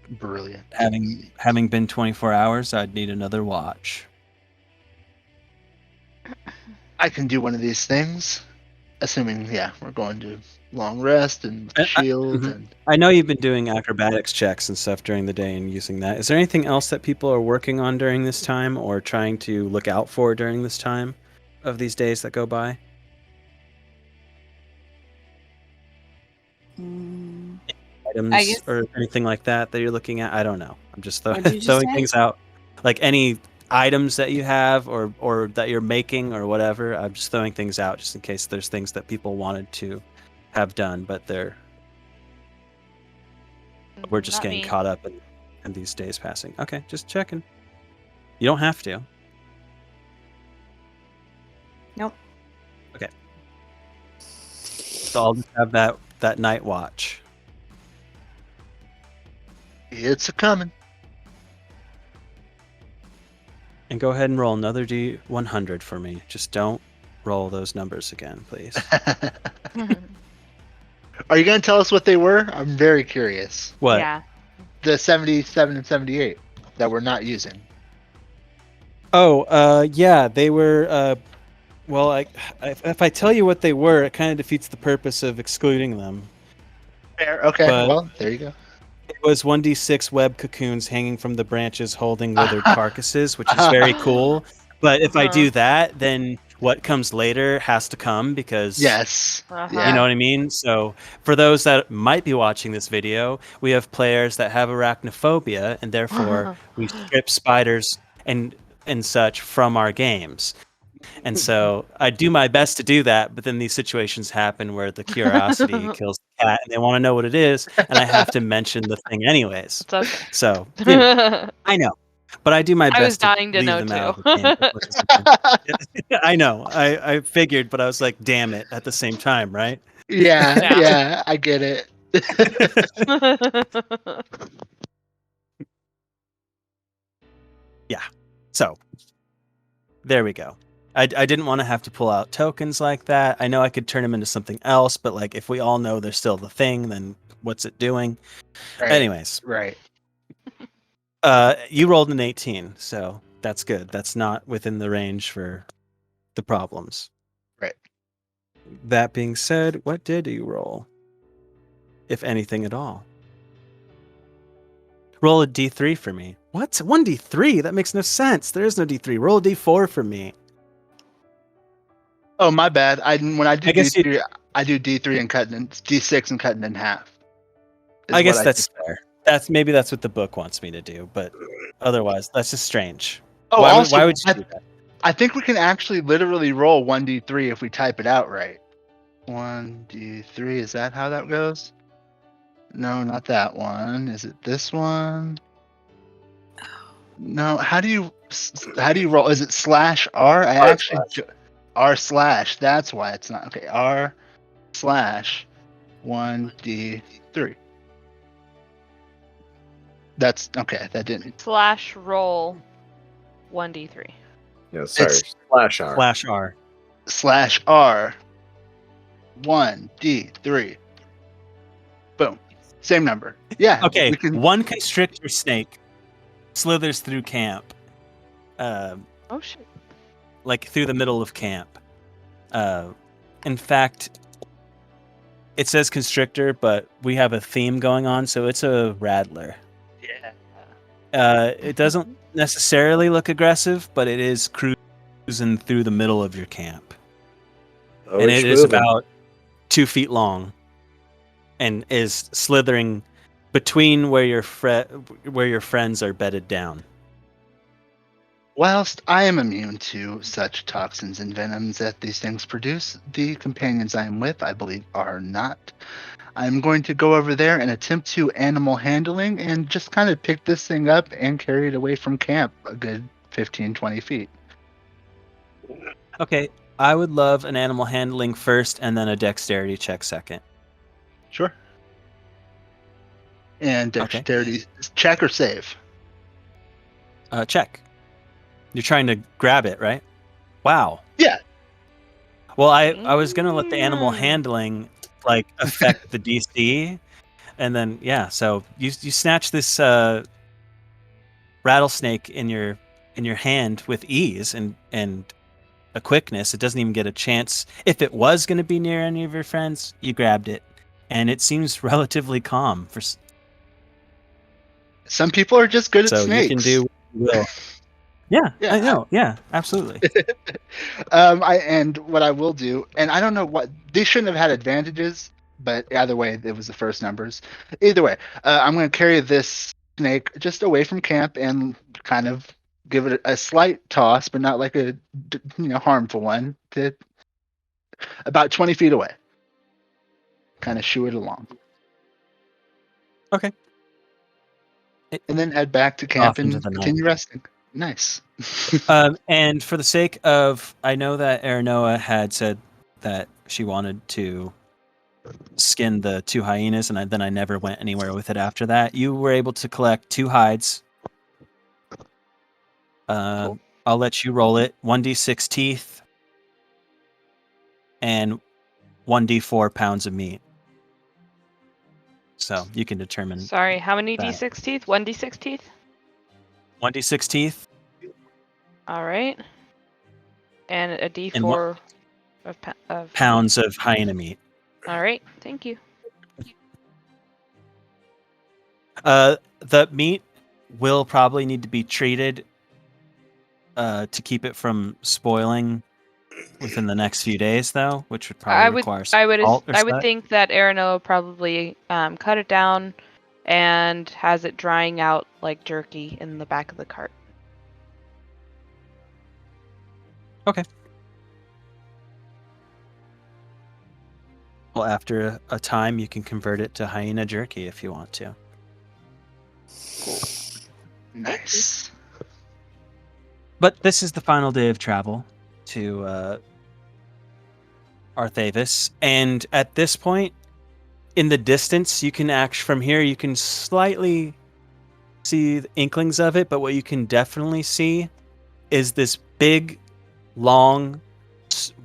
Brilliant. Having been 24 hours, I'd need another watch. I can do one of these things, assuming, we're going to long rest and shield. And I know you've been doing acrobatics checks and stuff during the day and using that. Is there anything else that people are working on during this time or trying to look out for during this time of these days that go by? items guess- or anything like that you're looking at? I don't know. I'm just What'd you just throwing say? things out. Like any items that you have or that you're making or whatever. I'm just throwing things out just in case there's things that people wanted to have done, but we're just Not getting me. caught up in these days passing. Okay, just checking. You don't have to. Nope. Okay. So I'll just have that night watch. It's a coming. And go ahead and roll another D100 for me. Just don't roll those numbers again, please. Are you going to tell us what they were? I'm very curious. What? Yeah. The 77 and 78 that we're not using. Oh, yeah, they were. Well, if I tell you what they were, it kind of defeats the purpose of excluding them. Fair. Okay. But- Well, there you go. It was 1d6 web cocoons hanging from the branches holding withered carcasses, which is very cool. But if I do that, then what comes later has to come because Yes. Uh-huh. you know what I mean? So for those that might be watching this video, we have players that have arachnophobia, and therefore we strip spiders and such from our games. And so I do my best to do that, but then these situations happen where the curiosity kills the cat, and they want to know what it is, and I have to mention the thing anyways. It's okay. So you know, I know, but I do my I was best to dying to leave know them out too. of the game as much as I can. I know. I figured, but I was like, damn it, at the same time, right? Yeah, Yeah. yeah, I get it. So there we go. I didn't want to have to pull out tokens like that. I know I could turn them into something else, but like if we all know they're still the thing, then what's it doing? Right, Anyways, right. you rolled an 18, so that's good. That's not within the range for the problems. Right. That being said, what did you roll? If anything at all. Roll a D3 for me. What? 1D3? That makes no sense. There is no D3. Roll a D4 for me. Oh, my bad. When I do I guess D3, I do D3 and cut in D6 and cut it in half. is I guess what that's do. fair. Maybe that's what the book wants me to do, but otherwise, that's just strange. Oh, why, also, why would you do that? I think we can actually literally roll 1d3 if we type it out right. 1d3, is that how that goes? No, not that one. Is it this one? No. How do you roll? Is it /R? R/. That's why it's not okay. R/1d3. That's okay. That didn't. / roll 1d3. Yeah, sorry. It's- Slash R. Flash R. /R 1d3. Boom. Same number. Yeah. Okay, We can, one constrictor snake slithers through camp. Oh shit. Like through the middle of camp. In fact, it says constrictor, but we have a theme going on, so it's a rattler. yeah. It doesn't necessarily look aggressive, but it is cruising through the middle of your camp. Oh, And it's it is moving. about 2 feet long and is slithering between where your friends are bedded down. Whilst I am immune to such toxins and venoms that these things produce, the companions I am with, I believe, are not. I'm going to go over there and attempt to animal handling and just kind of pick this thing up and carry it away from camp a good 15, 20 feet. Okay, I would love an animal handling first and then a dexterity check second. Sure. And dexterity check or save? Check. You're trying to grab it, right? Wow. Yeah. Well, I was gonna let the animal handling like affect the DC, and then yeah. So you snatch this rattlesnake in your hand with ease and a quickness. It doesn't even get a chance. If it was going to be near any of your friends, you grabbed it, and it seems relatively calm for. Some people are just good at So snakes. you can do what you will. Yeah, Yeah, I know. Yeah, absolutely. And what I will do, and I don't know what they shouldn't have had advantages, but either way, it was the first numbers. Either way, I'm going to carry this snake just away from camp and kind of give it a slight toss, but not like a harmful one, to about 20 feet away. Kind of shoo it along. Okay. And then head back to camp Off into and the night. continue resting. Nice. And for the sake of, I know that Aranoa had said that she wanted to skin the 2 hyenas, and then I never went anywhere with it after that. You were able to collect 2 hides. Cool. I'll let you roll it. 1d6 teeth and 1d4 pounds of meat. So you can determine. Sorry, how many that. d6 teeth? 1d6 teeth? 1d6 teeth. All right. And a And d4 of pounds of hyena meat. All right, thank you. The meat will probably need to be treated to keep it from spoiling within the next few days, though, which would probably require some salt or I would such. think that Arano probably cut it down and has it drying out like jerky in the back of the cart. Okay. Well, after a time, you can convert it to hyena jerky if you want to. Cool. Nice. But this is the final day of travel to Arthavis, and at this point, in the distance, you can from here, you can slightly see the inklings of it, but what you can definitely see is this big, long,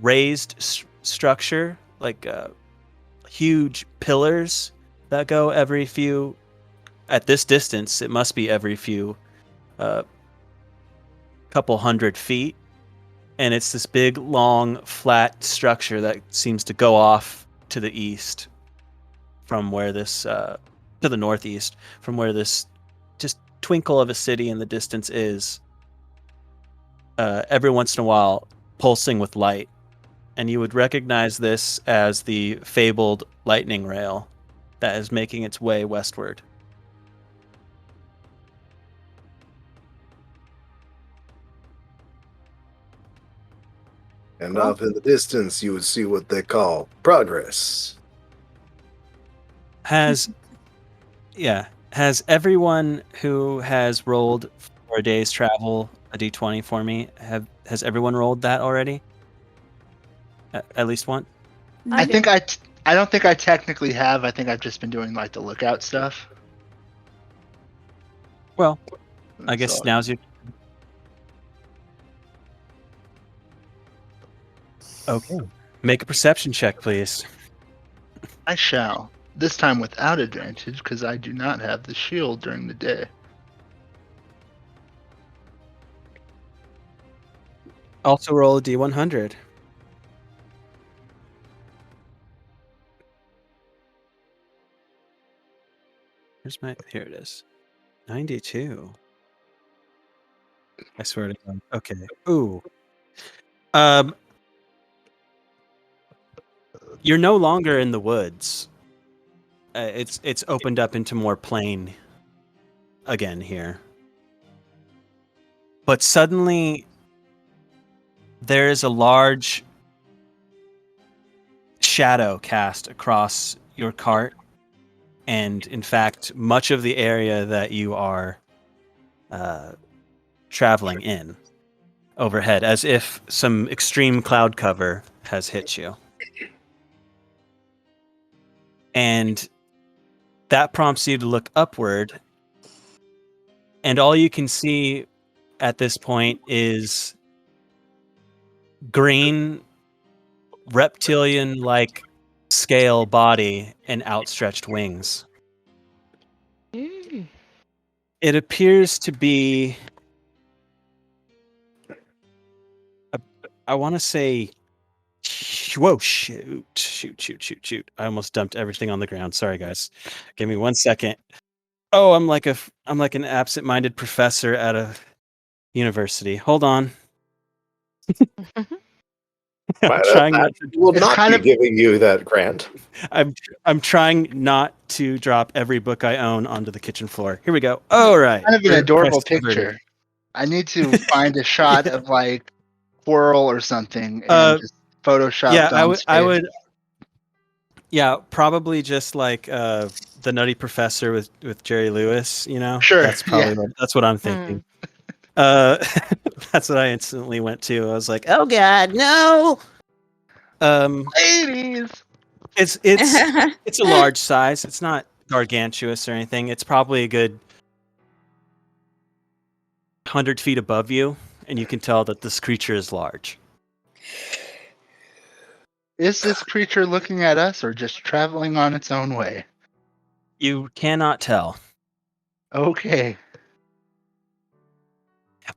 raised structure, like huge pillars that go every few. At this distance, it must be every few couple hundred feet, and it's this big, long, flat structure that seems to go off to the east from where this to the northeast from where this just twinkle of a city in the distance is. Every once in a while pulsing with light, and you would recognize this as the fabled lightning rail that is making its way westward. And off in the distance, you would see what they call progress. Has everyone who has rolled for a day's travel a d20 for me? Has everyone rolled that already? At least one? I don't think I technically have. I think I've just been doing like the lookout stuff. Well, I guess So- now's your. Okay. Make a perception check, please. I shall. This time without advantage, because I do not have the shield during the day. Also roll a d100. Here it is. 92. I swear to God. Okay. Ooh. You're no longer in the woods. It's opened up into more plain again here. But suddenly there is a large shadow cast across your cart, and in fact, much of the area that you are traveling in overhead, as if some extreme cloud cover has hit you. And that prompts you to look upward, and all you can see at this point is green, reptilian-like scale body and outstretched wings. It appears to be, I want to say, whoa, shoot. I almost dumped everything on the ground. Sorry, guys. Give me 1 second. Oh, I'm like an absent-minded professor at a university. Hold on. I'm trying not to. Will It's not kind be of- giving you that grant. I'm trying not to drop every book I own onto the kitchen floor. Here we go. All right. Kind of an We're adorable crisis averted. picture. I need to find a shot of like Quirrell or something and just Photoshop Yeah, Dom's I face. would. Yeah, probably just like the Nutty Professor with Jerry Lewis. You know, Sure, That's probably yeah. that's what I'm thinking. That's what I instantly went to. I was like, oh god, no. Ladies. It's it's a large size. It's not gargantuous or anything. It's probably a good 100 feet above you, and you can tell that this creature is large. Is this creature looking at us or just traveling on its own way? You cannot tell. Okay.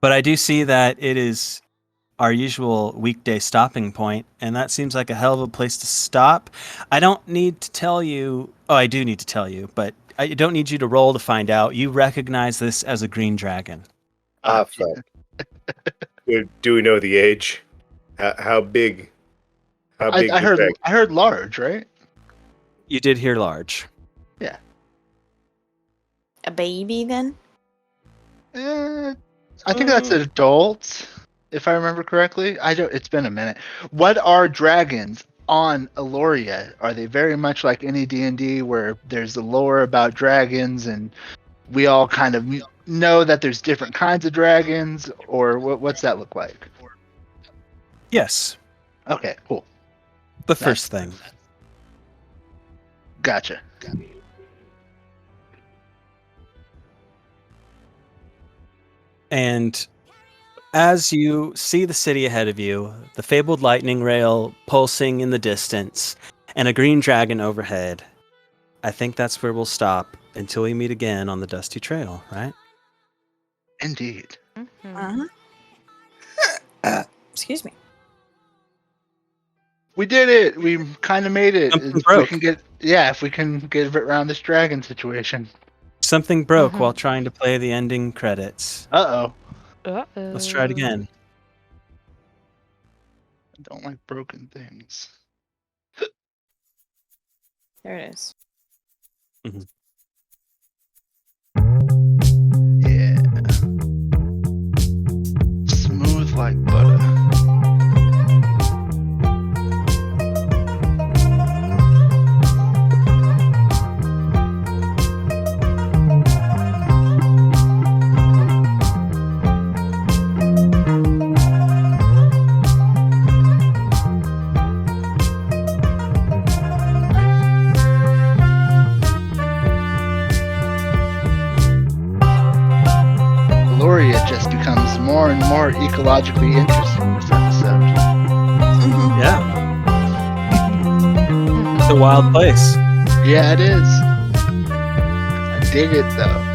But I do see that it is our usual weekday stopping point, and that seems like a hell of a place to stop. I don't need to tell you. Oh, I do need to tell you, but I don't need you to roll to find out. You recognize this as a green dragon. Ah, fuck. Do we know the age? How big? How big? I heard large, right? You did hear large. A baby then? I think that's an adult, if I remember correctly. It's been a minute. What are dragons on Elloria? Are they very much like any D&D where there's the lore about dragons and we all kind of know that there's different kinds of dragons, or what's that look like? Yes, Okay, cool. the first thing. Gotcha. And as you see the city ahead of you, the fabled lightning rail pulsing in the distance, and a green dragon overhead, I think that's where we'll stop until we meet again on the dusty trail, right? Indeed. Uh-huh. Excuse me. We did it. We kind of made it. Something If we broke. can if we can get around this dragon situation. Something broke Mhm. while trying to play the ending credits. Uh-oh. Let's try it again. I don't like broken things. There it is. Yeah. Smooth like butter. Elloria just becomes more and more ecologically interesting this episode. Mhm. Yeah. It's a wild place. Yeah, it is. I dig it though.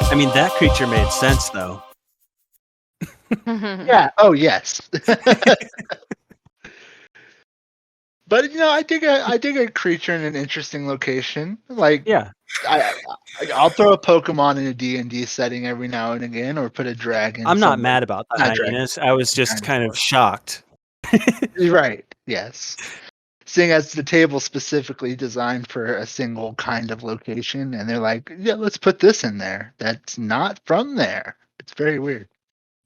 I mean, that creature made sense, though. Yeah. Oh yes. But I dig a creature in an interesting location. Like Yeah. I'll throw a Pokemon in a D&D setting every now and again, or put a dragon. I'm not somewhere. mad about the Not dragon. hyenas. I was just kind of shocked. Right. Yes. Seeing as the table specifically designed for a single kind of location, and they're like, yeah, let's put this in there. That's not from there. It's very weird.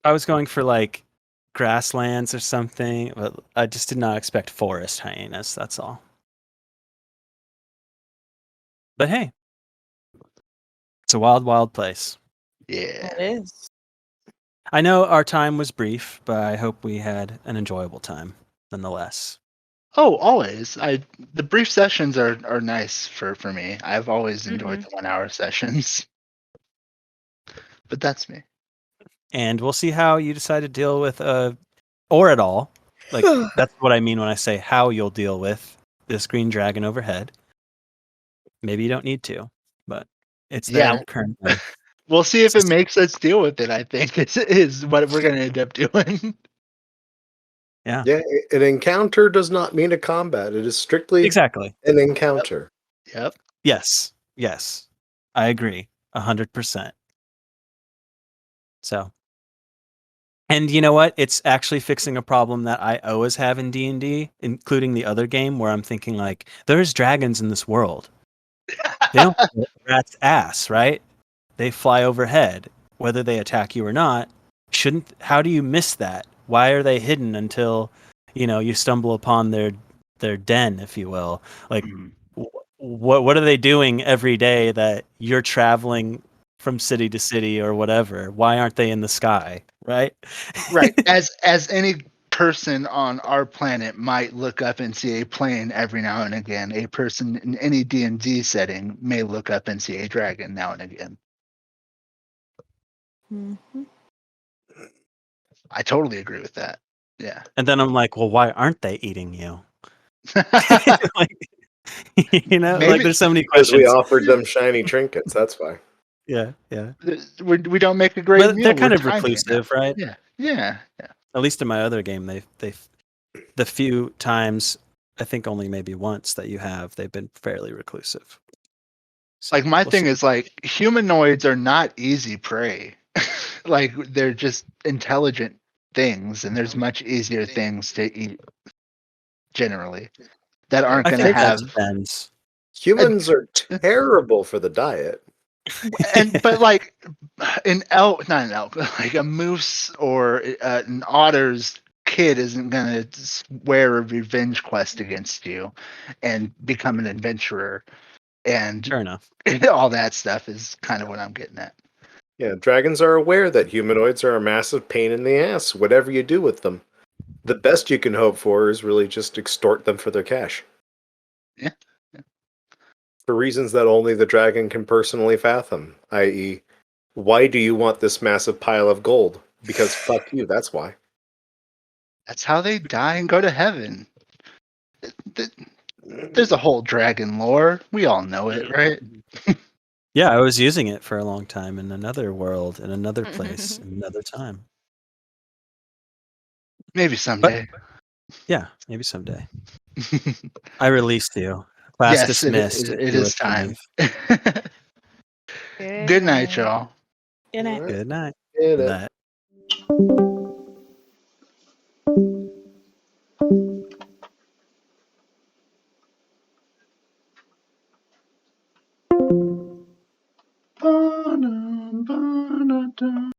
I was going for like grasslands or something, but I just did not expect forest hyenas. That's all. But hey, it's a wild, wild place. Yeah. It is. I know our time was brief, but I hope we had an enjoyable time nonetheless. Oh, always. The brief sessions are nice for me. I've always enjoyed the 1 hour sessions. But that's me. And we'll see how you decide to deal with, or at all. Like, that's what I mean when I say how you'll deal with this green dragon overhead. Maybe you don't need to, but it's there Yeah. currently. We'll see if it makes us deal with it, I think, is what we're going to end up doing. Yeah. Yeah, an encounter does not mean a combat. It is strictly Exactly. an encounter. Yep. Yes. Yes. I agree 100%. So, and you know what? It's actually fixing a problem that I always have in D&D, including the other game, where I'm thinking like, there's dragons in this world. They don't give a rat's ass, right? They fly overhead, whether they attack you or not. How do you miss that? Why are they hidden until, you stumble upon their den, if you will? Like, what are they doing every day that you're traveling from city to city or whatever? Why aren't they in the sky, right? Right. As any person on our planet might look up and see a plane every now and again, a person in any D&D setting may look up and see a dragon now and again. Mhm. I totally agree with that. Yeah. And then I'm like, well, why aren't they eating you? Like, Maybe there's so many Because we questions. offered them shiny trinkets, that's why. Yeah, yeah. we don't make a great But meal. they're kind We're of timing it now. reclusive, right? Yeah. Yeah. Yeah. At least in my other game, the few times, I think only maybe once that you have, they've been fairly reclusive. So, Like my we'll thing see. is like humanoids are not easy prey. Like they're just intelligent things, and there's much easier things to eat generally that aren't I going to think that have. depends. Humans are terrible for the diet. But like not an elk, but like a moose or an otter's kid isn't going to swear a revenge quest against you and become an adventurer, and Fair enough. all that stuff is kind of what I'm getting at. Yeah, dragons are aware that humanoids are a massive pain in the ass, whatever you do with them. The best you can hope for is really just extort them for their cash. Yeah. For reasons that only the dragon can personally fathom, i.e., why do you want this massive pile of gold? Because fuck you, that's why. That's how they die and go to heaven. There's a whole dragon lore. We all know it, right? Yeah, I was using it for a long time in another world, in another place, in another time. Maybe someday. Yeah, maybe someday. I released you. Class Yes, dismissed. it You is may time. leave. Good night, y'all. Good night. Good night. Get it. Night.